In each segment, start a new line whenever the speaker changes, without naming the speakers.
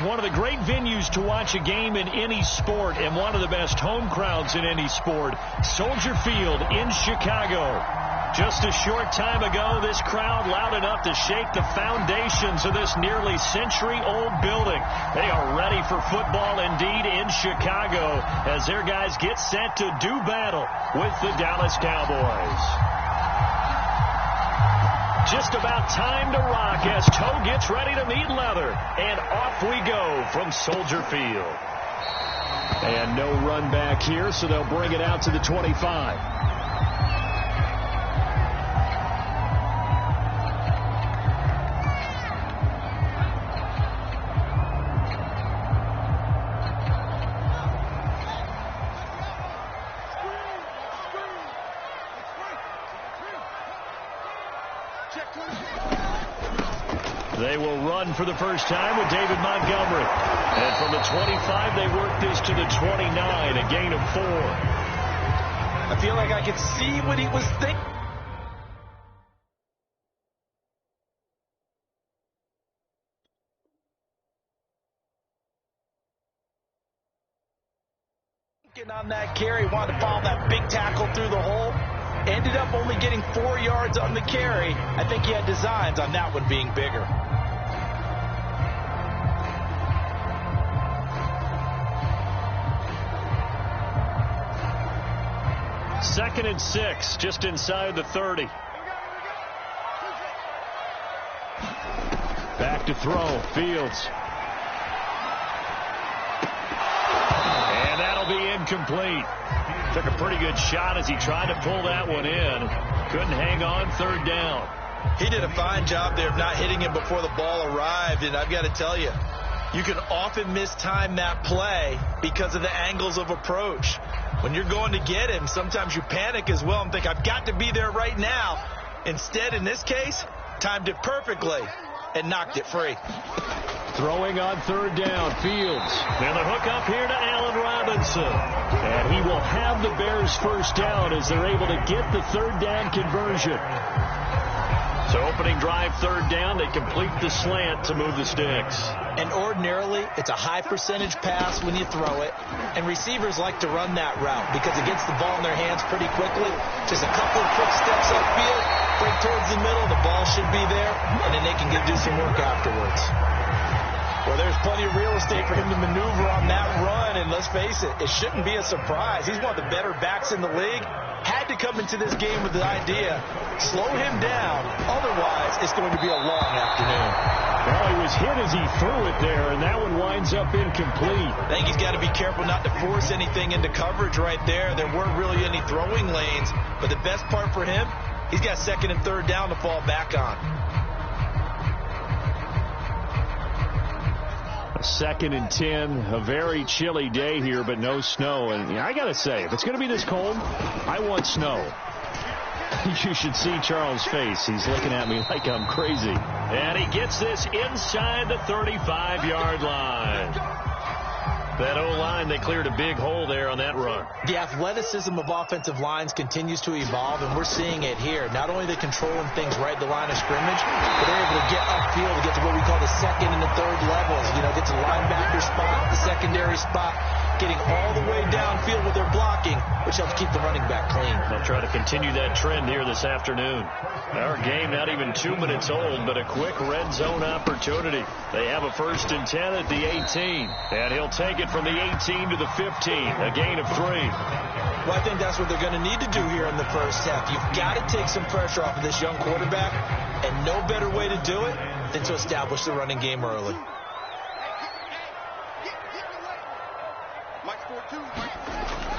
One of the great venues to watch a game in any sport, and one of the best home crowds in any sport, Soldier Field in Chicago. Just a short time ago, this crowd loud enough to shake the foundations of this nearly century-old building. They are ready for football indeed in Chicago as their guys get set to do battle with the Dallas Cowboys. Just about time to rock as toe gets ready to meet leather. And off we go from Soldier Field. And no run back here, so they'll bring it out to the 25. They will run for the first time with David Montgomery. And from the 25, they work this to the 29, a gain of 4.
I feel like I could see what he was thinking. On that carry, wanted to follow that big tackle through the hole. Ended up only getting 4 yards on the carry. I think he had designs on that one being bigger.
Second and 6, just inside the 30. Back to throw, Fields. And that'll be incomplete. Took a pretty good shot as he tried to pull that one in. Couldn't hang on, third down.
He did a fine job there of not hitting him before the ball arrived, and I've got to tell you, you can often mistime that play because of the angles of approach. When you're going to get him, sometimes you panic as well and think, I've got to be there right now. Instead, in this case, timed it perfectly and knocked it free.
Throwing on third down, Fields. And the hook up here to Allen Robinson. And he will have the Bears first down as they're able to get the third down conversion. So opening drive, third down, they complete the slant to move the sticks.
And ordinarily, it's a high percentage pass when you throw it. And receivers like to run that route because it gets the ball in their hands pretty quickly. Just a couple of quick steps upfield, break towards the middle, the ball should be there, and then they can do some work afterwards. Well, there's plenty of real estate for him to maneuver on that run, and let's face it, it shouldn't be a surprise. He's one of the better backs in the league. Had to come into this game with the idea, slow him down, otherwise it's going to be a long afternoon.
Well, he was hit as he threw it there, and that one winds up incomplete.
I think he's got to be careful not to force anything into coverage right there. There weren't really any throwing lanes, but the best part for him, he's got second and third down to fall back on.
Second and 10, a very chilly day here, but no snow. And I got to say, if it's going to be this cold, I want snow. You should see Charles' face. He's looking at me like I'm crazy. And he gets this inside the 35-yard line. That O-line, they cleared a big hole there on that run.
The athleticism of offensive lines continues to evolve, and we're seeing it here. Not only are they controlling things right at the line of scrimmage, but they're able to get upfield to get to what we call the second and the third levels. You know, get to the linebacker spot, the secondary spot, getting all the way downfield with their blocking, which helps keep the running back clean.
They'll try to continue that trend here this afternoon. Our game not even 2 minutes old, but a quick red zone opportunity. They have a first and 10 at the 18, and he'll take it from the 18 to the 15, a gain of 3.
Well, I think that's what they're going to need to do here in the first half. You've got to take some pressure off of this young quarterback, and no better way to do it than to establish the running game early.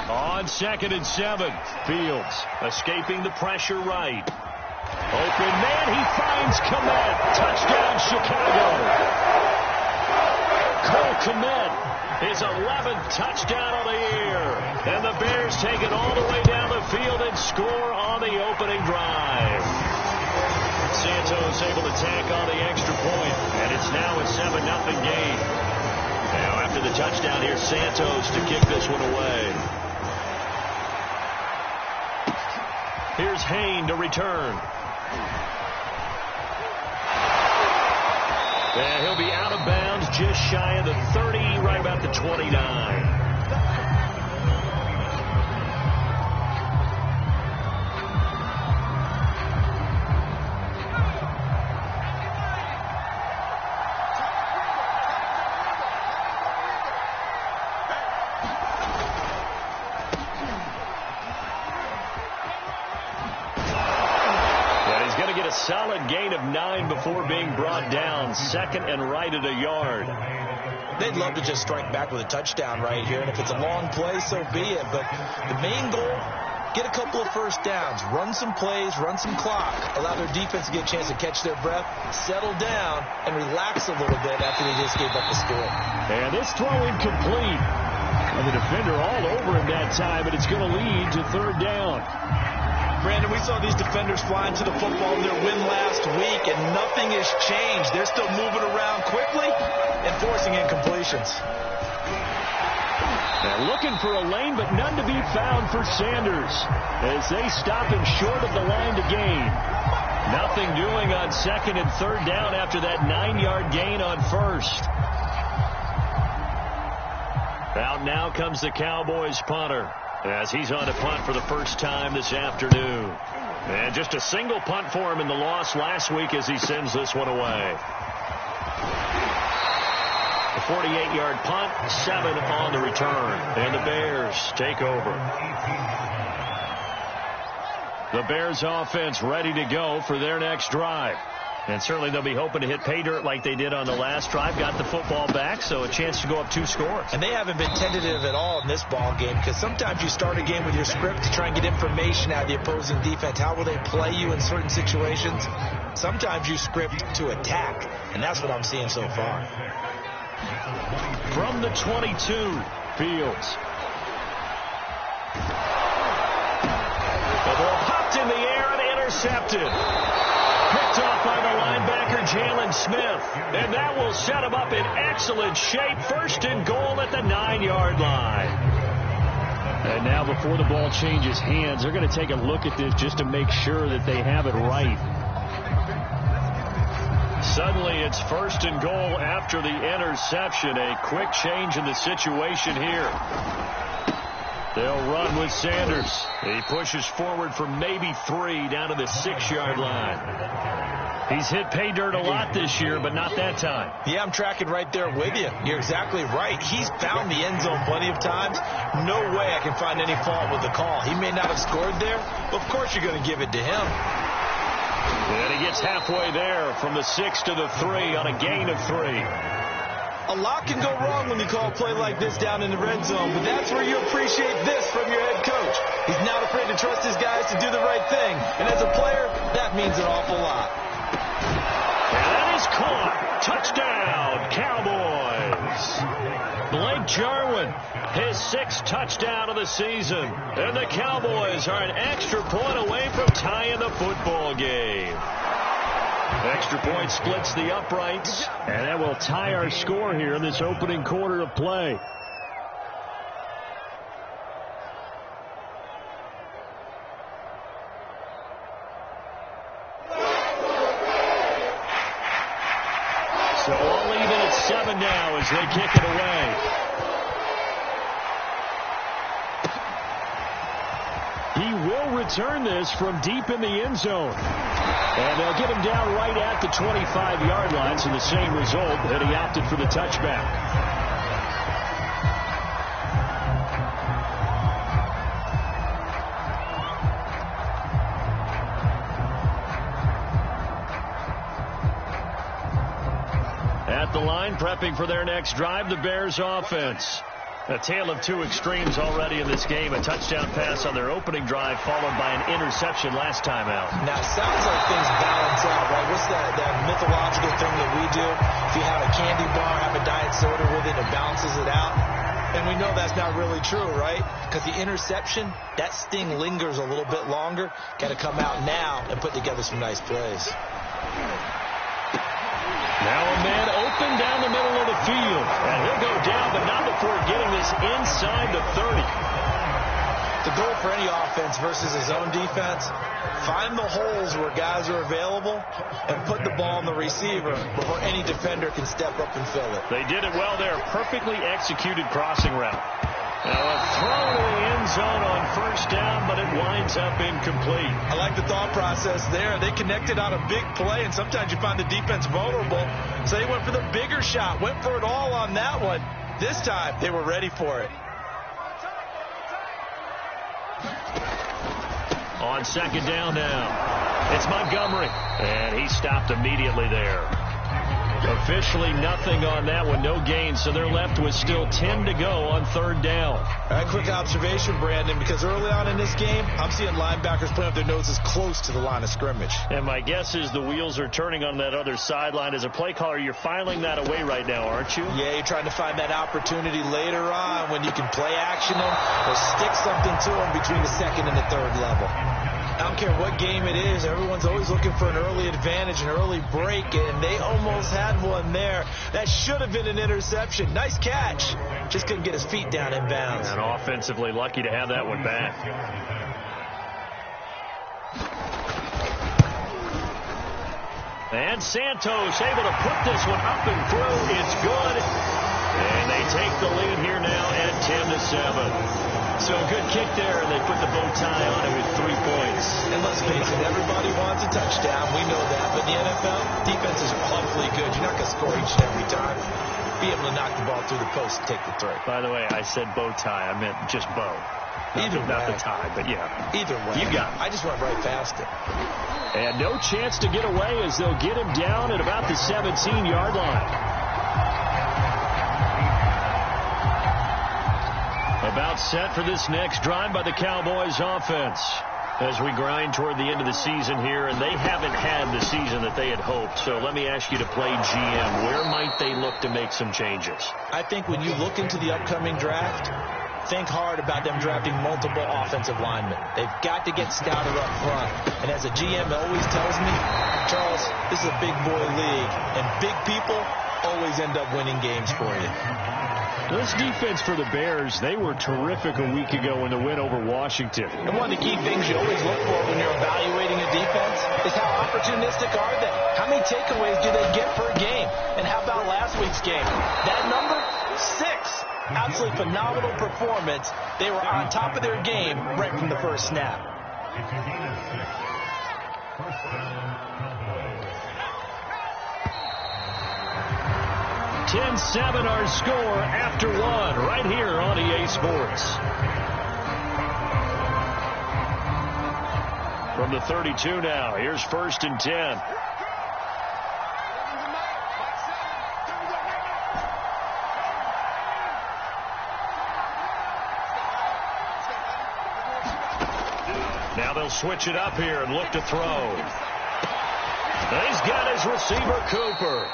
On second and 7, Fields escaping the pressure right. Open man, he finds Kmet. Touchdown, Chicago. Cole Kmet, his 11th touchdown of the year. And the Bears take it all the way down the field and score on the opening drive. Santos able to tack on the extra point, and it's now a 7-0 game. Now after the touchdown, here's Santos to kick this one away. Here's Hayne to return. And he'll be out of bounds just shy of the 30, right about the 29. Solid gain of 9 before being brought down. Second and right at a yard.
They'd love to just strike back with a touchdown right here, and if it's a long play, so be it. But the main goal, get a couple of first downs, run some plays, run some clock, allow their defense to get a chance to catch their breath, settle down, and relax a little bit after they just gave up the score.
And this throw incomplete. And the defender all over him that time, but it's going to lead to third down.
Brandon, we saw these defenders flying to the football in their win last week, and nothing has changed. They're still moving around quickly and forcing incompletions.
They're looking for a lane, but none to be found for Sanders as they stop him short of the line to gain. Nothing doing on second and third down after that 9-yard gain on first. Out now comes the Cowboys punter, as he's on a punt for the first time this afternoon. And just a single punt for him in the loss last week as he sends this one away. A 48-yard punt, 7 on the return. And the Bears take over. The Bears offense ready to go for their next drive. And certainly they'll be hoping to hit pay dirt like they did on the last drive. Got the football back, so a chance to go up 2 scores.
And they haven't been tentative at all in this ball game, because sometimes you start a game with your script to try and get information out of the opposing defense. How will they play you in certain situations? Sometimes you script to attack, and that's what I'm seeing so far.
From the 22, Fields. The ball popped in the air and intercepted. Picked off by the linebacker, Jalen Smith. And that will set him up in excellent shape. First and goal at the 9-yard line. And now before the ball changes hands, they're going to take a look at this just to make sure that they have it right. Suddenly it's first and goal after the interception. A quick change in the situation here. They'll run with Sanders. He pushes forward for maybe 3 down to the 6-yard line. He's hit pay dirt a lot this year, but not that time.
Yeah, I'm tracking right there with you. You're exactly right. He's found the end zone plenty of times. No way I can find any fault with the call. He may not have scored there, but of course you're going to give it to him.
And he gets halfway there from the 6 to the 3 on a gain of 3.
A lot can go wrong when you call a play like this down in the red zone, but that's where you appreciate this from your head coach. He's not afraid to trust his guys to do the right thing, and as a player, that means an awful lot.
And that is caught. Touchdown, Cowboys. Blake Jarwin, his 6th touchdown of the season, and the Cowboys are an extra point away from tying the football game. Extra point splits the uprights, and that will tie our score here in this opening quarter of play. So all even at 7 now as they kick it away. He will return this from deep in the end zone. And they'll get him down right at the 25-yard line, so the same result, that he opted for the touchback. At the line, prepping for their next drive, the Bears offense. A tale of 2 extremes already in this game. A touchdown pass on their opening drive, followed by an interception last time out.
Now, it sounds like things balance out, right? What's that mythological thing that we do? If you have a candy bar, have a diet soda with it, it balances it out. And we know that's not really true, right? Because the interception, that sting lingers a little bit longer. Got to come out now and put together some nice plays.
Now a man open down the middle of the field. And he'll go down, but not before getting this inside the 30.
The goal for any offense versus a zone defense, find the holes where guys are available and put the ball on the receiver before any defender can step up and fill it.
They did it well there. Perfectly executed crossing route. Now a throw to the end zone on first down, but it winds up incomplete.
I like the thought process there. They connected on a big play, and sometimes you find the defense vulnerable. So they went for the bigger shot, went for it all on that one. This time, they were ready for it.
On second down now, it's Montgomery, and he stopped immediately there. Officially nothing on that one, no gain, so they're left with still 10 to go on third down.
All right, quick observation, Brandon, because early on in this game, I'm seeing linebackers putting up their noses close to the line of scrimmage.
And my guess is the wheels are turning on that other sideline. As a play caller, you're filing that away right now, aren't you?
Yeah, you're trying to find that opportunity later on when you can play action them or stick something to them between the second and the third level. I don't care what game it is, everyone's always looking for an early advantage, an early break, and they almost had one there. That should have been an interception. Nice catch. Just couldn't get his feet down in bounds.
And offensively lucky to have that one back. And Santos able to put this one up and through. It's good. And they take the lead here now at 10-7. So a good kick there, and they put the bow tie on it with 3 points.
And let's face it, everybody wants a touchdown. We know that. But in the NFL, defenses are awfully good. You're not going to score each and every time. Be able to knock the ball through the post and take the three.
By the way, I said bow tie. I meant just bow. Not the tie, but yeah.
Either way.
You got it.
I just went right past it.
And no chance to get away as they'll get him down at about the 17-yard line. About set for this next drive by the Cowboys offense as we grind toward the end of the season here, and they haven't had the season that they had hoped. So let me ask you to play GM. Where might they look to make some changes?
I think when you look into the upcoming draft, think hard about them drafting multiple offensive linemen. They've got to get stouter up front. And as a GM always tells me, Charles, this is a big boy league, and big people always end up winning games for you.
This defense for the Bears, they were terrific a week ago in the win over Washington.
And one of the key things you always look for when you're evaluating a defense is how opportunistic are they? How many takeaways do they get per game? And how about last week's game? That number, 6. Absolutely phenomenal performance. They were on top of their game right from the first snap.
10-7 our score after one right here on EA Sports. From the 32 now, here's 1st and 10. Now they'll switch it up here and look to throw. He's got his receiver, Cooper.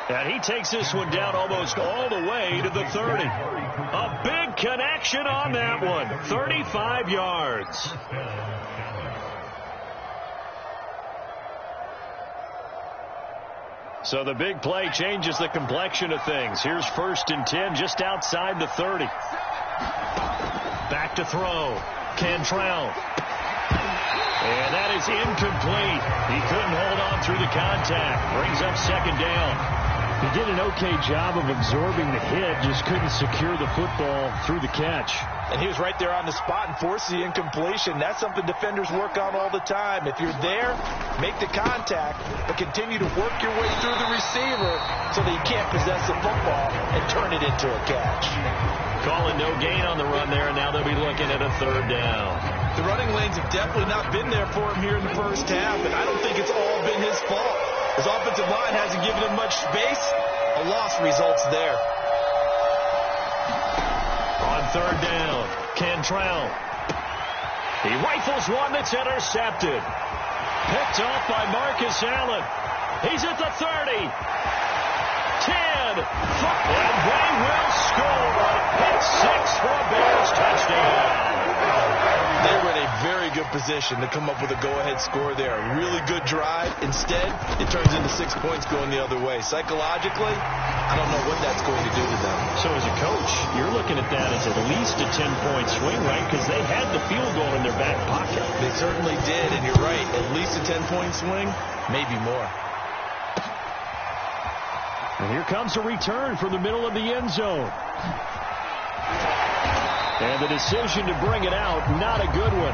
And he takes this one down almost all the way to the 30. A big connection on that one. 35 yards. So the big play changes the complexion of things. Here's 1st and 10 just outside the 30. Back to throw. Cantrell. And that is incomplete. He couldn't hold on through the contact. Brings up 2nd down. He did an okay job of absorbing the hit, just couldn't secure the football through the catch.
And he was right there on the spot and forced the incompletion. That's something defenders work on all the time. If you're there, make the contact, but continue to work your way through the receiver so that you can't possess the football and turn it into a catch.
Calling no gain on the run there, and now they'll be looking at a 3rd down.
The running lanes have definitely not been there for him here in the first half, and I don't think it's all been his fault. His offensive line hasn't given him much space. A loss results there.
On 3rd down, Cantrell. He rifles one that's intercepted. Picked off by Marcus Allen. He's at the 30. 10. And they will score. It's 6 for a Bears touchdown.
They were in a very good position to come up with a go-ahead score there. A really good drive. Instead, it turns into 6 points going the other way. Psychologically, I don't know what that's going to do to them.
So as a coach, you're looking at that as at least a 10-point swing, right? Because they had the field goal in their back pocket.
They certainly did, and you're right. At least a 10-point swing, maybe more.
And here comes a return from the middle of the end zone. And the decision to bring it out, not a good one.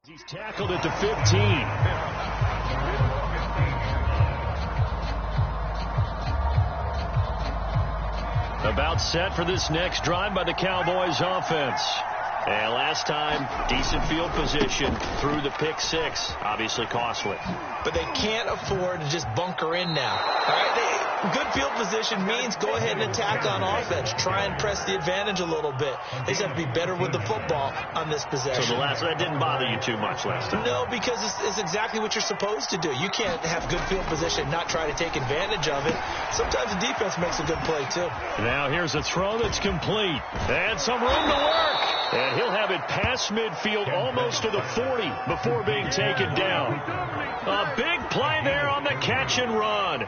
He's tackled at the 15. About set for this next drive by the Cowboys offense. And last time, decent field position through the pick six. Obviously costly.
But they can't afford to just bunker in now. All right, good field position means go ahead and attack on offense. Try and press the advantage a little bit. They just have to be better with the football on this possession.
So that didn't bother you too much last time?
No, because it's exactly what you're supposed to do. You can't have good field position and not try to take advantage of it. Sometimes the defense makes a good play, too.
Now here's a throw that's complete. And some room to work. And he'll have it past midfield almost to the 40 before being taken down. A big play there on the catch and run.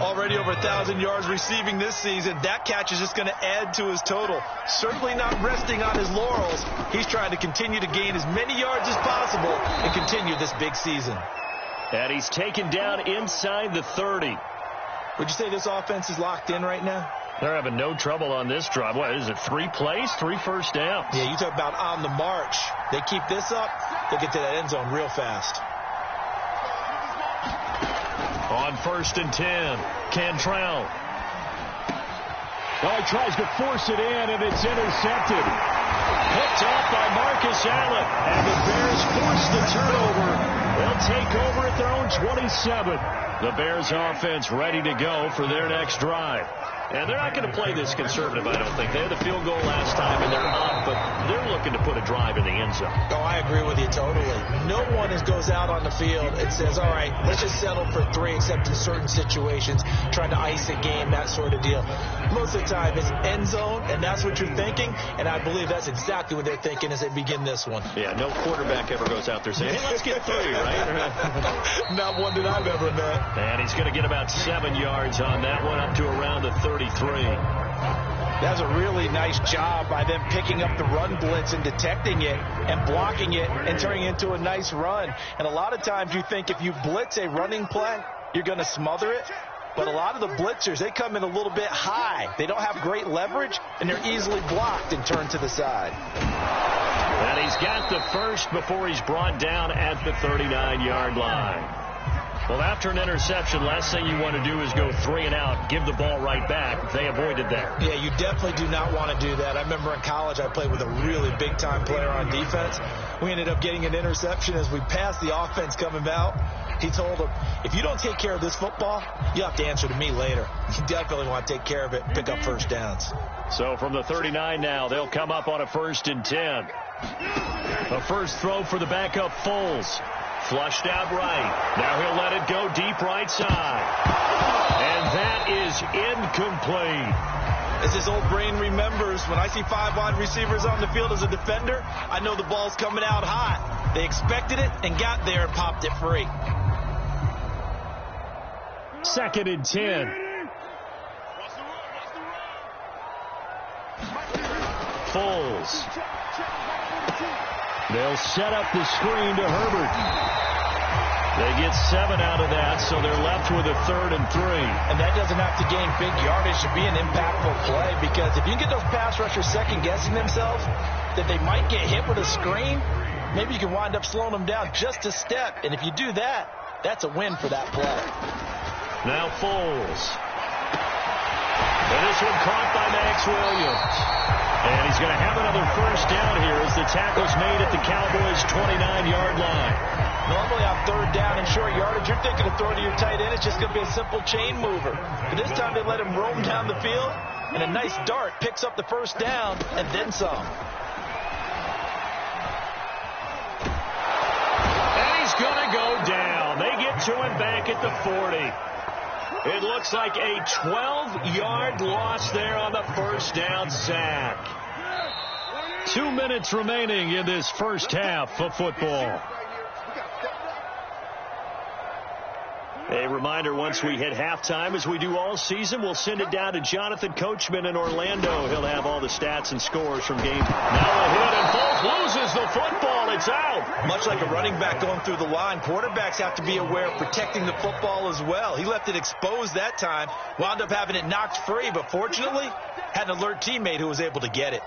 Already over 1,000 yards receiving this season. That catch is just going to add to his total. Certainly not resting on his laurels. He's trying to continue to gain as many yards as possible and continue this big season.
And he's taken down inside the 30.
Would you say this offense is locked in right now?
They're having no trouble on this drive. What is it, 3 plays, 3 first downs?
Yeah, you talk about on the march. They keep this up, they'll get to that end zone real fast.
On 1st and 10, Cantrell. Oh, he tries to force it in, and it's intercepted. Picked off by Marcus Allen, and the Bears force the turnover. They'll take over at their own 27. The Bears offense ready to go for their next drive. And they're not going to play this conservative, I don't think. They had the field goal last time, and they're up, but they're looking to put a drive in the end zone.
Oh, I agree with you totally. No one goes out on the field and says, all right, let's just settle for 3, except in certain situations, trying to ice a game, that sort of deal. Most of the time, it's end zone, and that's what you're thinking, and I believe that's exactly what they're thinking as they begin this one.
Yeah, no quarterback ever goes out there saying, hey, let's get 3, right?
Not one that I've ever met.
And he's going to get about 7 yards on that one, up to around the 33.
That's a really nice job by them picking up the run blitz and detecting it and blocking it and turning it into a nice run. And a lot of times you think if you blitz a running play, you're going to smother it. But a lot of the blitzers, they come in a little bit high. They don't have great leverage, and they're easily blocked and turned to the side.
And he's got the first before he's brought down at the 39-yard line. Well, after an interception, last thing you want to do is go 3 and out, give the ball right back. They avoided that.
Yeah, you definitely do not want to do that. I remember in college I played with a really big-time player on defense. We ended up getting an interception as we passed the offense coming out. He told him, if you don't take care of this football, you'll have to answer to me later. You definitely want to take care of it and pick up first downs.
So from the 39 now, they'll come up on a 1st and 10. The first throw for the backup Foles. Flushed out right. Now he'll let it go deep right side. And that is incomplete.
As his old brain remembers, when I see 5 wide receivers on the field as a defender, I know the ball's coming out hot. They expected it and got there and popped it free.
2nd and 10. Foles. They'll set up the screen to Herbert. They get 7 out of that, so they're left with a 3rd and 3.
And that doesn't have to gain big yardage to be an impactful play, because if you can get those pass rushers second-guessing themselves that they might get hit with a screen, maybe you can wind up slowing them down just a step. And if you do that, that's a win for that play.
Now Foles. And this one caught by Max Williams. And he's going to have another first down here as the tackle's made at the Cowboys' 29-yard line.
Normally on 3rd down and short yardage, you're thinking of throwing to your tight end. It's just going to be a simple chain mover. But this time they let him roam down the field, and a nice dart picks up the first down and then some.
And he's going to go down. They get to him back at the 40. It looks like a 12-yard loss there on the first down sack. 2 minutes remaining in this first half of football. A reminder, once we hit halftime, as we do all season, we'll send it down to Jonathan Coachman in Orlando. He'll have all the stats and scores from game. Now a hit, and Foles loses the football. It's out.
Much like a running back going through the line, quarterbacks have to be aware of protecting the football as well. He left it exposed that time, wound up having it knocked free, but fortunately had an alert teammate who was able to get it.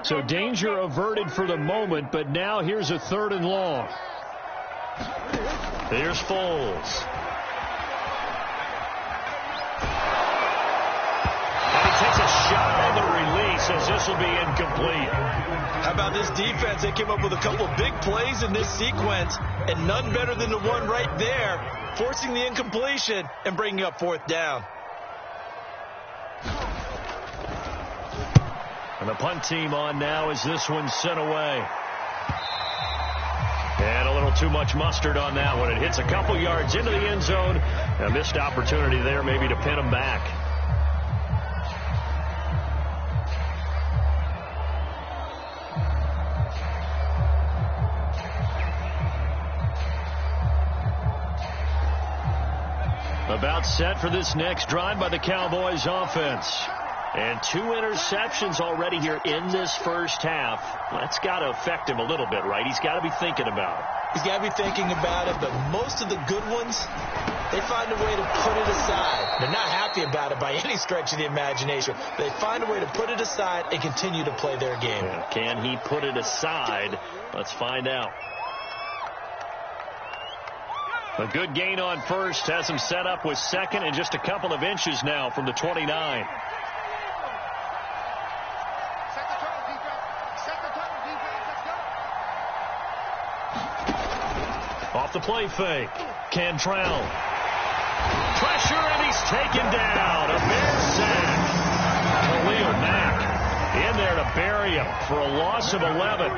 So danger averted for the moment, but now here's a 3rd and long. Here's Foles. And he takes a shot on the release as this will be incomplete.
How about this defense? They came up with a couple big plays in this sequence, and none better than the one right there, forcing the incompletion and bringing up 4th down.
And the punt team on now as this one's sent away. And a little too much mustard on that one. It hits a couple yards into the end zone. A missed opportunity there maybe to pin them back. About set for this next drive by the Cowboys offense. And 2 interceptions already here in this first half. That's got to affect him a little bit, right? He's got to be thinking about it.
He's got to be thinking about it, but most of the good ones, they find a way to put it aside. They're not happy about it by any stretch of the imagination. They find a way to put it aside and continue to play their game.
Yeah, can he put it aside? Let's find out. A good gain on first has him set up with 2nd and just a couple of inches now from the 29. Off the play fake. Cantrell. Pressure, and he's taken down. A big sack. Khalil Mack in there to bury him for a loss of 11.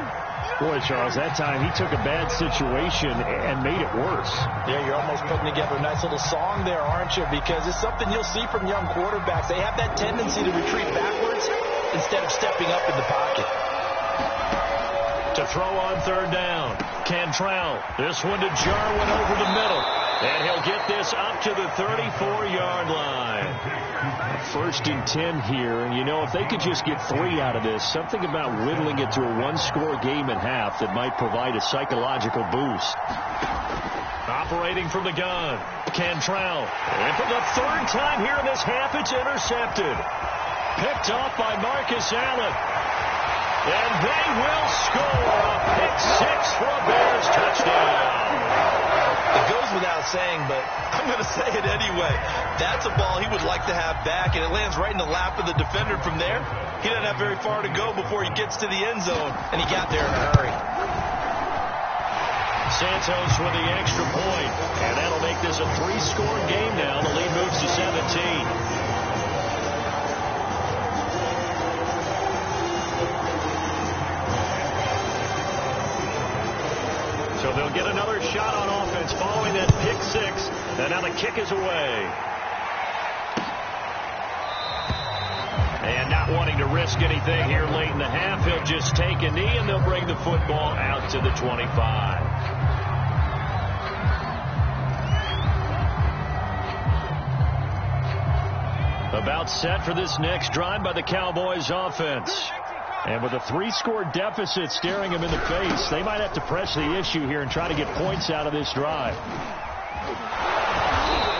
Boy, Charles, that time he took a bad situation and made it worse.
Yeah, you're almost putting together a nice little song there, aren't you? Because it's something you'll see from young quarterbacks. They have that tendency to retreat backwards instead of stepping up in the pocket.
To throw on 3rd down. Cantrell. This one to Jarwin over the middle. And he'll get this up to the 34-yard line. 1st and 10 here. And, you know, if they could just get 3 out of this, something about whittling it to a 1-score game at half that might provide a psychological boost. Operating from the gun, Cantrell. And for the third time here in this half, it's intercepted. Picked off by Marcus Allen. And they will score a pick six for a Bears touchdown.
It goes without saying, but I'm going to say it anyway. That's a ball he would like to have back, and it lands right in the lap of the defender from there. He doesn't have very far to go before he gets to the end zone, and he got there in a hurry.
Santos with the extra point, and that'll make this a 3-score game now. The lead moves to 17. So they'll get another shot on offense following that pick six. And now the kick is away. And not wanting to risk anything here late in the half, he'll just take a knee and they'll bring the football out to the 25. About set for this next drive by the Cowboys offense. And with a 3-score deficit staring them in the face, they might have to press the issue here and try to get points out of this drive.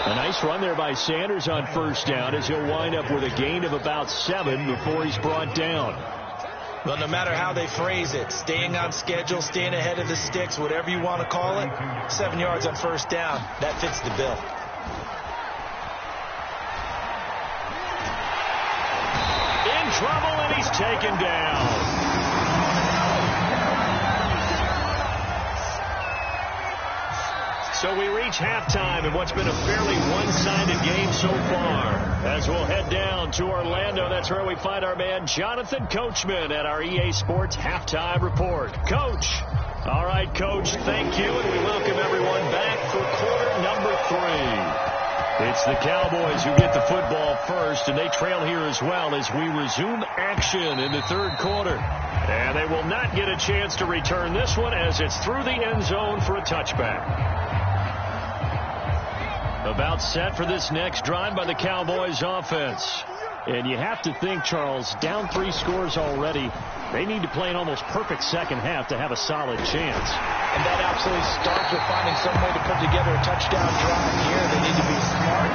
A nice run there by Sanders on first down as he'll wind up with a gain of about 7 before he's brought down.
Well, no matter how they phrase it, staying on schedule, staying ahead of the sticks, whatever you want to call it, 7 yards on first down, that fits the bill.
Trouble, and he's taken down. So we reach halftime in what's been a fairly one-sided game so far. As we'll head down to Orlando, that's where we find our man Jonathan Coachman at our EA Sports Halftime Report. Coach. All right, Coach, thank you, and we welcome everyone back for quarter number 3. It's the Cowboys who get the football first, and they trail here as well as we resume action in the third quarter. And they will not get a chance to return this one as it's through the end zone for a touchback. About set for this next drive by the Cowboys offense. And you have to think, Charles, down 3 scores already. They need to play an almost perfect second half to have a solid chance.
And that absolutely starts with finding some way to put together a touchdown drive here. They need to be smart,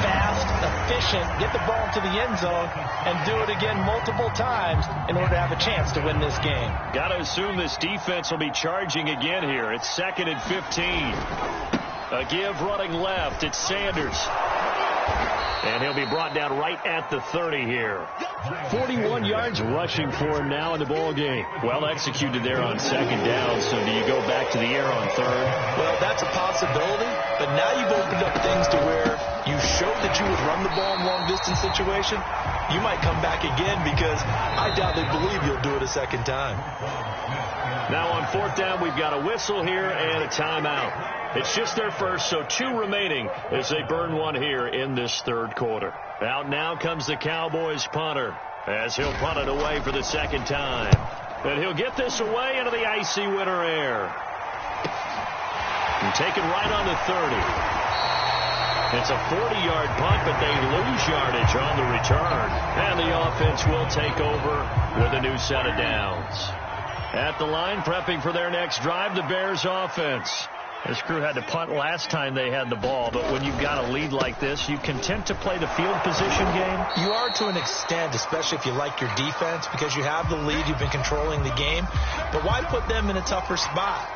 fast, efficient, get the ball to the end zone, and do it again multiple times in order to have a chance to win this game.
Got to assume this defense will be charging again here. It's 2nd and 15. A give running left. It's Sanders. And he'll be brought down right at the 30 here. 41 yards rushing for him now in the ball game. Well executed there on second down. So do you go back to the air on third? Well, that's a possibility. But now you've opened up things to where you showed that you would run the ball in long-distance situation. You might come back again because I doubt they believe you'll do it a second time. Now on fourth down, we've got a whistle here and a timeout. It's just their first, so 2 remaining as they burn one here in this third quarter. Out now comes the Cowboys punter as he'll punt it away for the second time. And he'll get this away into the icy winter air. And taken right on the 30. It's a 40-yard punt, but they lose yardage on the return. And the offense will take over with a new set of downs. At the line, prepping for their next drive, the Bears offense. This crew had to punt last time they had the ball, but when you've got a lead like this, you content to play the field position game?
You are to an extent, especially if you like your defense, because you have the lead, you've been controlling the game. But why put them in a tougher spot?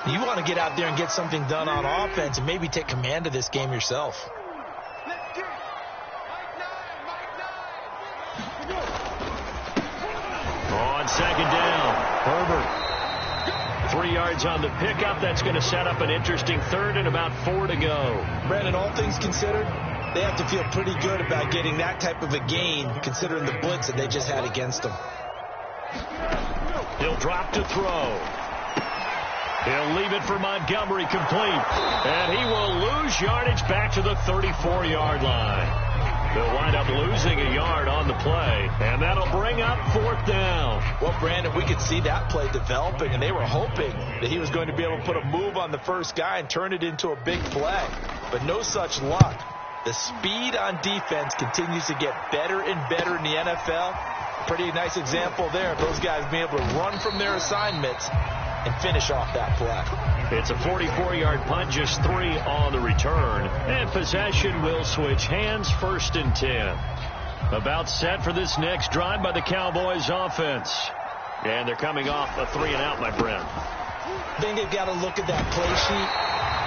You want to get out there and get something done on offense and maybe take command of this game yourself.
On second down, Herbert. 3 yards on the pickup. That's going to set up an interesting third and about 4 to go.
Brandon, all things considered, they have to feel pretty good about getting that type of a gain considering the blitz that they just had against them.
He'll drop to throw. He'll leave it for Montgomery complete. And he will lose yardage back to the 34-yard line. They'll wind up losing a yard on the play, and that'll bring up fourth down.
Well, Brandon, we could see that play developing, and they were hoping that he was going to be able to put a move on the first guy and turn it into a big play. But no such luck. The speed on defense continues to get better and better in the NFL. Pretty nice example there of those guys being able to run from their assignments and finish off that play.
It's a 44-yard punt, just 3 on the return. And possession will switch hands, 1st and 10. About set for this next drive by the Cowboys offense. And they're coming off a 3-and-out, my friend.
I think they've got to look at that play sheet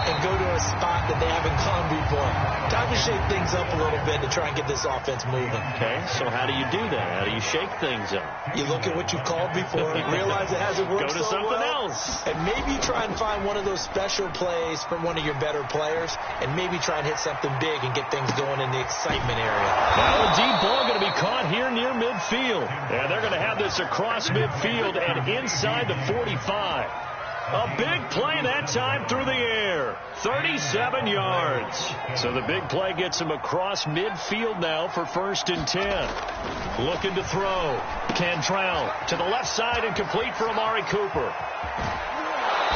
and go to a spot that they haven't gone before. Time to shake things up a little bit to try and get this offense moving.
Okay, so how do you do that? How do you shake things up?
You look at what you called before, realize it hasn't worked
Go to
so
something
well,
else.
and maybe try and find one of those special plays from one of your better players, and maybe try and hit something big and get things going in the excitement area.
Now a deep ball going to be caught here near midfield. And they're going to have this across midfield and inside the 45. A big play that time through the air. 37 yards. So the big play gets him across midfield now for 1st and 10. Looking to throw. Cantrell to the left side and complete for Amari Cooper.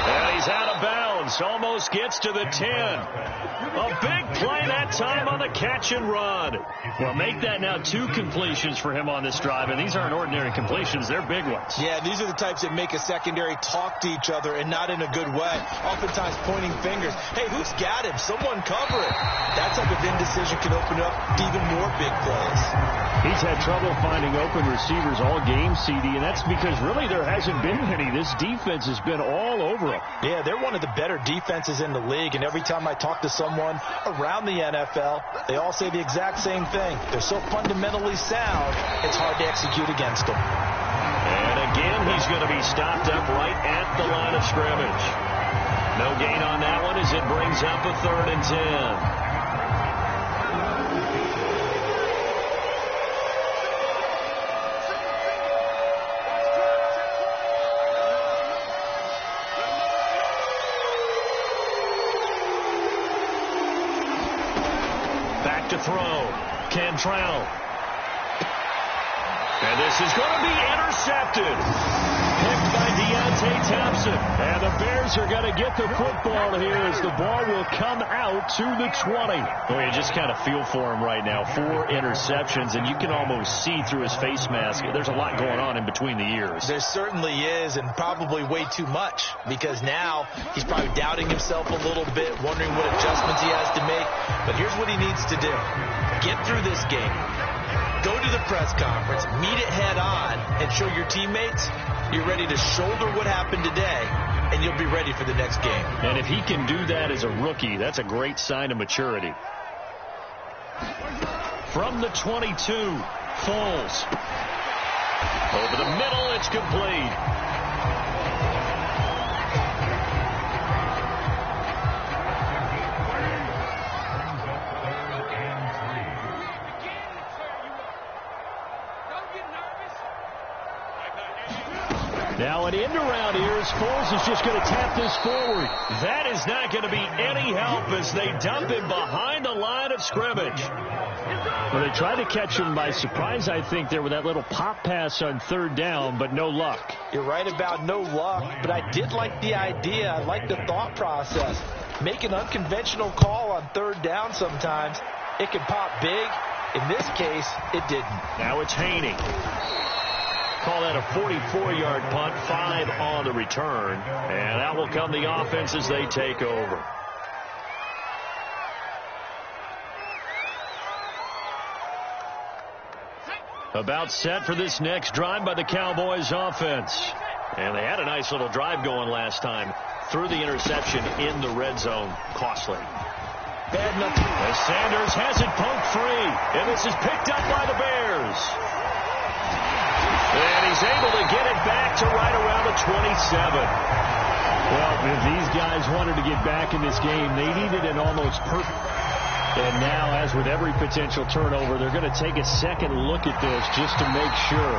And he's out of bounds. Almost gets to the 10. A big play that time on the catch and run. Well, make that now 2 completions for him on this drive. And these aren't ordinary completions. They're big ones.
Yeah, these are the types that make a secondary talk to each other and not in a good way. Oftentimes pointing fingers. Hey, who's got him? Someone cover it. That type of indecision can open up even more big plays.
He's had trouble finding open receivers all game, CD, and that's because really there hasn't been any. This defense has been all over him.
Yeah, they're one of the better defenses in the league, and every time I talk to someone around the NFL, they all say the exact same thing. They're so fundamentally sound, it's hard to execute against them.
And again, he's going to be stopped up right at the line of scrimmage. No gain on that one as it brings up a 3rd and 10. To throw. Cantrell. And this is going to be intercepted. Picked by Deontay Thompson. And the Bears are going to get the football here as the ball will come out to the 20. Well, you just kind of feel for him right now. 4 interceptions, and you can almost see through his face mask. There's a lot going on in between the ears.
There certainly is, and probably way too much, because now he's probably doubting himself a little bit, wondering what adjustments he has to make. But here's what he needs to do. Get through this game. Go to the press conference, meet it head on, and show your teammates you're ready to shoulder what happened today, and you'll be ready for the next game.
And if he can do that as a rookie, that's a great sign of maturity. From the 22, Foles. Over the middle, it's complete. Now an end around here as Foles is just going to tap this forward. That is not going to be any help as they dump him behind the line of scrimmage. Well, they tried to catch him by surprise, I think, there with that little pop pass on 3rd down, but no luck.
You're right about no luck, but I did like the idea. I like the thought process. Make an unconventional call on 3rd down sometimes. It can pop big. In this case, it didn't.
Now it's Haney. Call that a 44-yard punt, 5 on the return. And out will come the offense as they take over. About set for this next drive by the Cowboys offense. And they had a nice little drive going last time. Through the interception in the red zone. Costly.
Bad enough.
As Sanders has it poked free. And this is picked up by the Bears. And he's able to get it back to right around the 27. Well, if these guys wanted to get back in this game, they needed an almost perfect. And now, as with every potential turnover, they're going to take a second look at this just to make sure.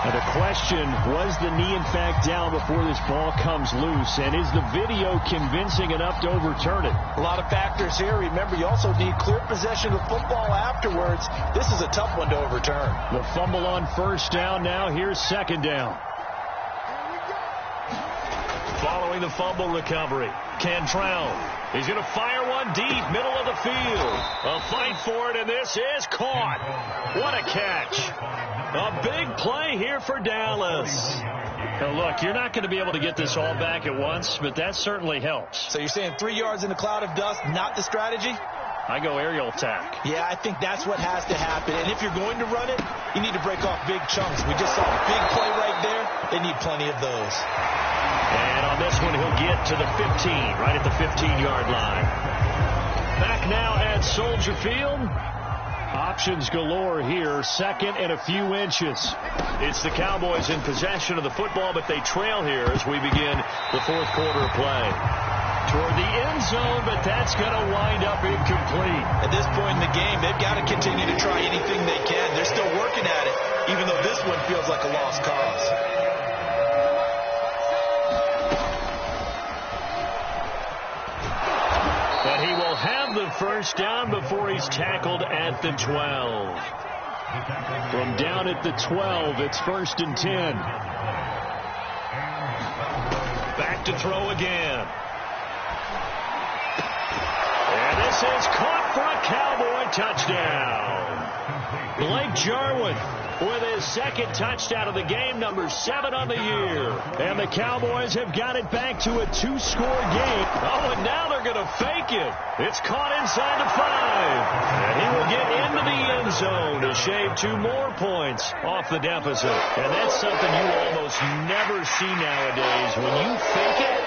Now the question, was the knee in fact down before this ball comes loose? And is the video convincing enough to overturn it?
A lot of factors here. Remember, you also need clear possession of the football afterwards. This is a tough one to overturn.
The fumble on 1st down now. Here's 2nd down. Following the fumble recovery, Cantrell. He's going to fire one deep, middle of the field. A fight for it, and this is caught. What a catch. A big play here for Dallas. Now look, you're not going to be able to get this all back at once, but that certainly helps.
So you're saying 3 yards in a cloud of dust, not the strategy?
I go aerial attack.
Yeah, I think that's what has to happen. And if you're going to run it, you need to break off big chunks. We just saw a big play right there. They need plenty of those.
And on this one, he'll get to the 15, right at the 15-yard line. Back now at Soldier Field. Options galore here, second and a few inches. It's the Cowboys in possession of the football, but they trail here as we begin the fourth quarter of play. Toward the end zone, but that's going to wind up incomplete.
At this point in the game, they've got to continue to try anything they can. They're still working at it, even though this one feels like a lost cause.
But he will have the first down before he's tackled at the 12. From down at the 12, it's 1st and 10. Back to throw again. And this is caught for a Cowboy touchdown. Blake Jarwin with his second touchdown of the game, number 7 on the year. And the Cowboys have got it back to a 2-score game. Oh, and now they're going to fake it. It's caught inside the 5. And he will get into the end zone to shave 2 more points off the deficit. And that's something you almost never see nowadays. When you fake it,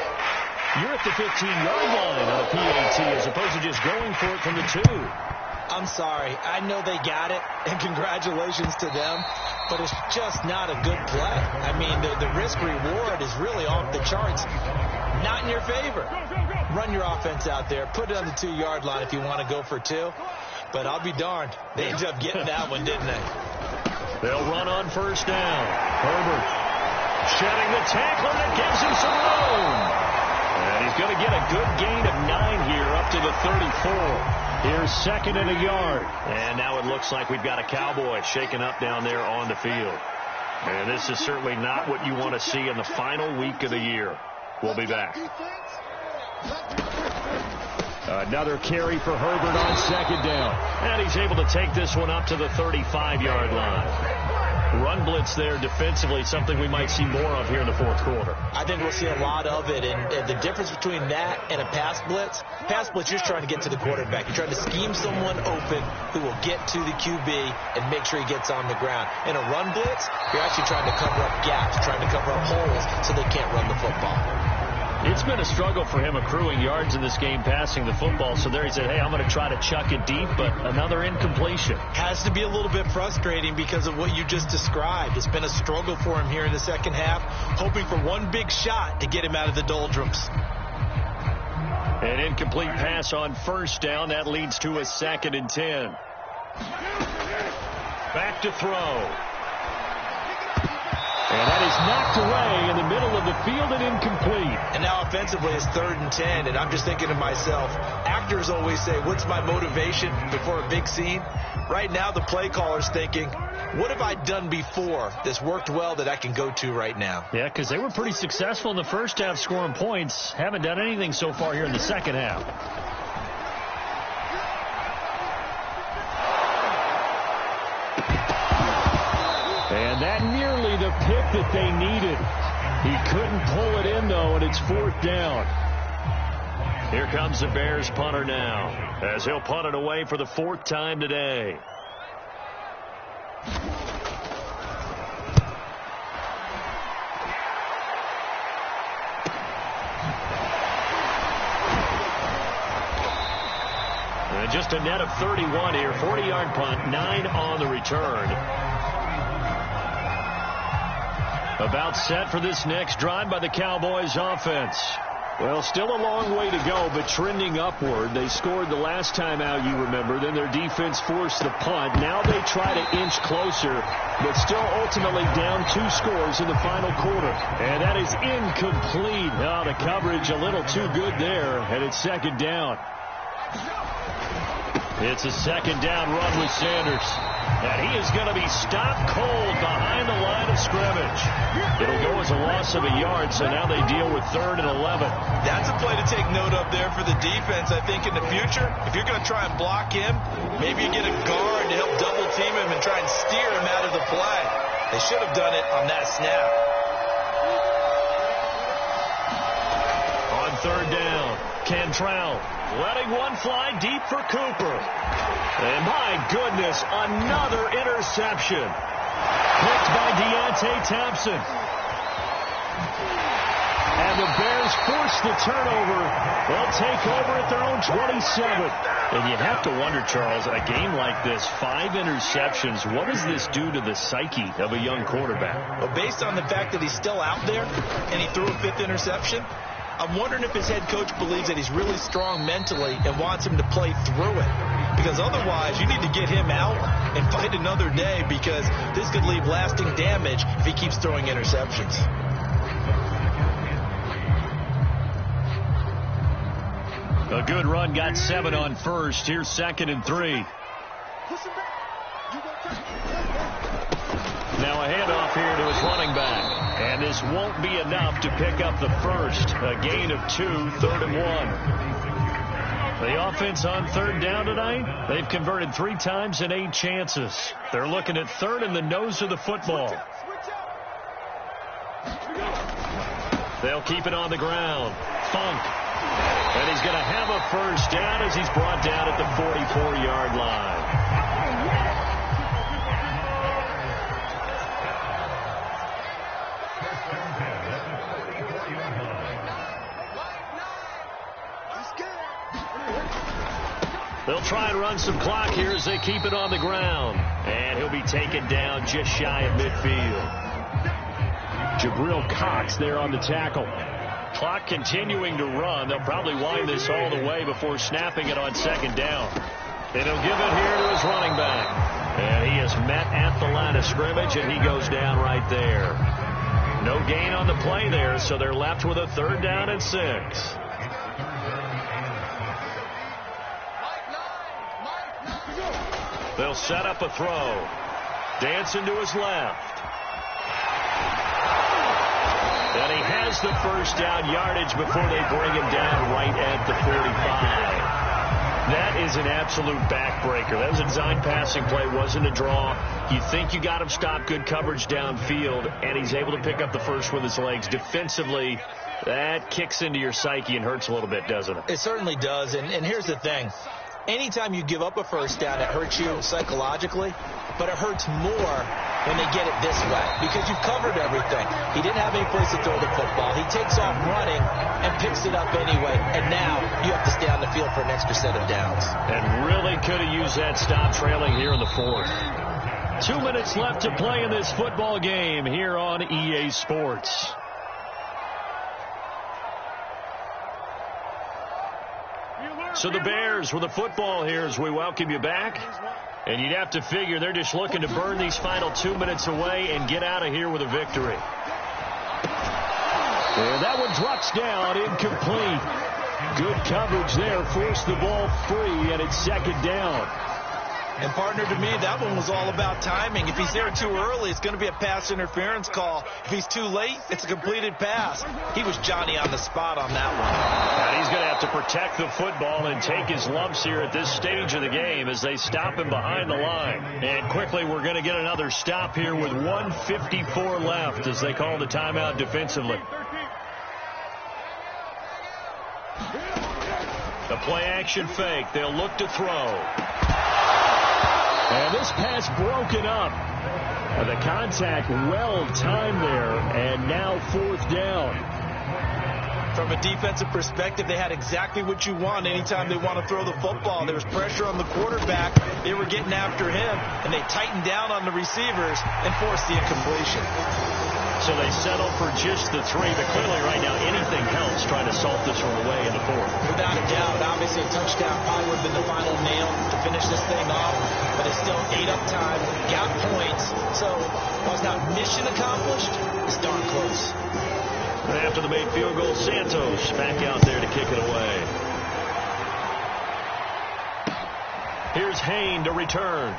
you're at the 15-yard line on a PAT as opposed to just going for it from the 2.
I'm sorry. I know they got it, and congratulations to them, but it's just not a good play. I mean, the risk-reward is really off the charts. Not in your favor. Run your offense out there. Put it on the 2-yard line if you want to go for 2. But I'll be darned. They ended up getting that one, didn't they?
They'll run on first down. Herbert shedding the tackler that gives him some room. And he's going to get a good gain of 9 here up to the 34. Here's 2nd and a yard. And now it looks like we've got a Cowboy shaken up down there on the field. And this is certainly not what you want to see in the final week of the year. We'll be back. Another carry for Herbert on 2nd down. And he's able to take this one up to the 35-yard line. Run blitz there defensively, something we might see more of here in the fourth quarter.
I think we'll see a lot of it, and the difference between that and a pass blitz, you're trying to get to the quarterback. You're trying to scheme someone open who will get to the QB and make sure he gets on the ground. In a run blitz, you're actually trying to cover up gaps, trying to cover up holes so they can't run the football.
It's been a struggle for him accruing yards in this game passing the football. So there he said, hey, I'm going to try to chuck it deep, but another incompletion.
Has to be a little bit frustrating because of what you just described. It's been a struggle for him here in the second half, hoping for one big shot to get him out of the doldrums.
An incomplete pass on first down. That leads to a 2nd and 10. Back to throw. And that is knocked away in the middle of the field and incomplete.
And now offensively it's 3rd and 10, and I'm just thinking to myself, actors always say, what's my motivation before a big scene? Right now the play caller's thinking, what have I done before that's worked well that I can go to right now?
Yeah, because they were pretty successful in the first half scoring points. Haven't done anything so far here in the second half. And that nearly the pick that they needed. He couldn't pull it in, though, and it's 4th down. Here comes the Bears punter now, as he'll punt it away for the 4th time today. And just a net of 31 here, 40-yard punt, 9 on the return. About set for this next drive by the Cowboys offense. Well, still a long way to go, but trending upward. They scored the last time out, you remember. Then their defense forced the punt. Now they try to inch closer, but still ultimately down 2 scores in the final quarter. And that is incomplete. Oh, the coverage a little too good there, and it's 2nd down. It's a 2nd down run with Sanders. And he is going to be stopped cold behind the line of scrimmage. It'll go as a loss of a yard, so now they deal with 3rd and 11.
That's a play to take note of there for the defense, I think, in the future. If you're going to try and block him, maybe you get a guard to help double team him and try and steer him out of the play. They should have done it on that snap.
on third down. Cantrell letting one fly deep for Cooper. And my goodness, another interception. Picked by Deontay Thompson. And the Bears force the turnover. They'll take over at their own 27. And you have to wonder, Charles, a game like this, 5 interceptions, what does this do to the psyche of a young quarterback?
Well, based on the fact that he's still out there and he threw a 5th interception, I'm wondering if his head coach believes that he's really strong mentally and wants him to play through it. Because otherwise, you need to get him out and fight another day, because this could leave lasting damage if he keeps throwing interceptions.
A good run, got 7 on first. Here's 2nd and 3. Now a handoff here to his running back. And this won't be enough to pick up the first. A gain of 2, 3rd and 1. The offense on third down tonight, they've converted 3 times in 8 chances. They're looking at 3rd in the nose of the football. They'll keep it on the ground. Funk. And he's going to have a first down as he's brought down at the 44-yard line. They'll try and run some clock here as they keep it on the ground. And he'll be taken down just shy of midfield. Jabril Cox there on the tackle. Clock continuing to run. They'll probably wind this all the way before snapping it on 2nd down. And he'll give it here to his running back. And he is met at the line of scrimmage, and he goes down right there. No gain on the play there, so they're left with a 3rd down and 6. They'll set up a throw. Dancing to his left. And he has the first down yardage before they bring him down right at the 45. That is an absolute backbreaker. That was a design passing play, wasn't a draw. You think you got him stopped, good coverage downfield, and he's able to pick up the first with his legs. Defensively, that kicks into your psyche and hurts a little bit, doesn't it?
It certainly does, and here's the thing. Anytime you give up a first down, it hurts you psychologically, but it hurts more when they get it this way, because you've covered everything. He didn't have any place to throw the football. He takes off running and picks it up anyway, and now you have to stay on the field for an extra set of downs.
And really could have used that stop trailing here in the 4th. 2 minutes left to play in this football game here on EA Sports. So the Bears with the football here as we welcome you back. And you'd have to figure they're just looking to burn these final 2 minutes away and get out of here with a victory. And that one drops down, incomplete. Good coverage there, forced the ball free, and it's 2nd down.
And, partner, to me, that one was all about timing. If he's there too early, it's going to be a pass interference call. If he's too late, it's a completed pass. He was Johnny on the spot on that one.
And he's going to have to protect the football and take his lumps here at this stage of the game as they stop him behind the line. And quickly, we're going to get another stop here with 1:54 left as they call the timeout defensively. The play-action fake. They'll look to throw. And this pass broken up. The contact well-timed there, and now 4th down.
From a defensive perspective, they had exactly what you want anytime they want to throw the football. There was pressure on the quarterback. They were getting after him, and they tightened down on the receivers and forced the incompletion.
So they settle for just the 3, but clearly right now anything helps trying to salt this one away in the 4th.
Without a doubt, obviously a touchdown probably would have been the final nail to finish this thing off, but it's still 8 up time, got points, so while it's not mission accomplished, it's darn close.
And after the made field goal, Santos back out there to kick it away. Here's Hain to return.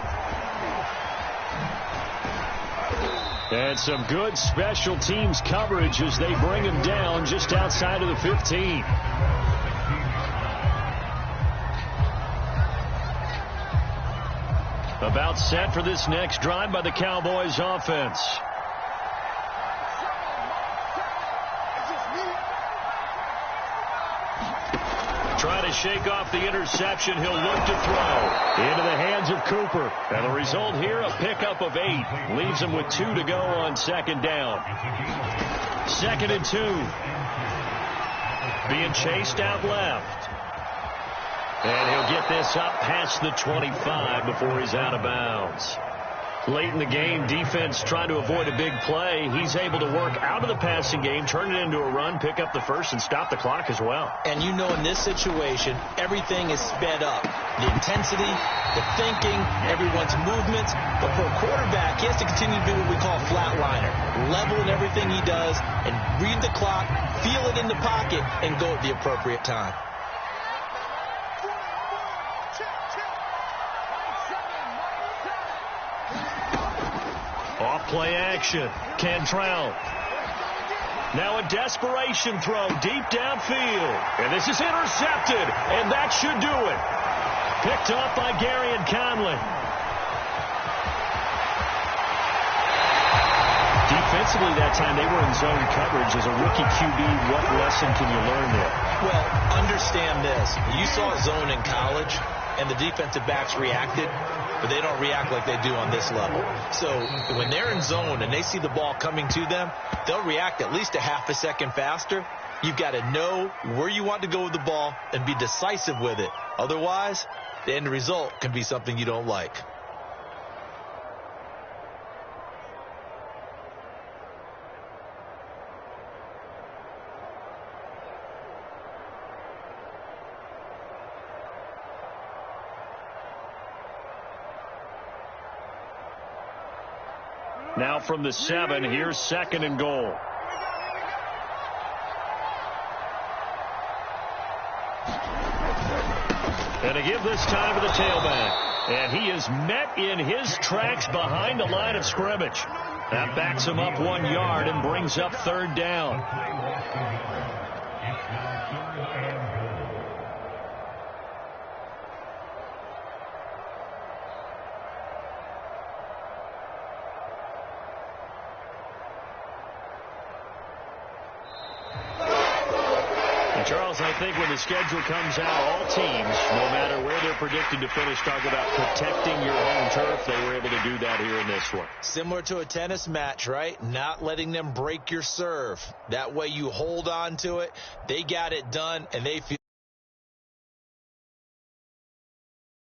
And some good special teams coverage as they bring him down just outside of the 15. About set for this next drive by the Cowboys offense. Trying to shake off the interception. He'll look to throw. Into the hands of Cooper. And the result here, a pickup of 8. Leaves him with 2 to go on second down. 2nd and 2. Being chased out left. And he'll get this up past the 25 before he's out of bounds. Late in the game, defense trying to avoid a big play. He's able to work out of the passing game, turn it into a run, pick up the first, and stop the clock as well.
And you know in this situation, everything is sped up. The intensity, the thinking, everyone's movements. But for a quarterback, he has to continue to do what we call flatliner. Level in everything he does and read the clock, feel it in the pocket, and go at the appropriate time.
Play action. Cantrell. Now a desperation throw deep downfield. And this is intercepted. And that should do it. Picked off by Gary and Conley. Defensively that time they were in zone coverage. As a rookie QB, what lesson can you learn there?
Well, understand this. You saw zone in college, and the defensive backs reacted. But they don't react like they do on this level. So when they're in zone and they see the ball coming to them, they'll react at least a half a second faster. You've got to know where you want to go with the ball and be decisive with it. Otherwise, the end result can be something you don't like.
Now from the 7, here's 2nd and goal. And to give this time to the tailback. And he is met in his tracks behind the line of scrimmage. That backs him up 1 yard and brings up 3rd down. Charles, I think when the schedule comes out, all teams, no matter where they're predicted to finish, talk about protecting your home turf. They were able to do that here in this one.
Similar to a tennis match, right? Not letting them break your serve. That way you hold on to it. They got it done, and they feel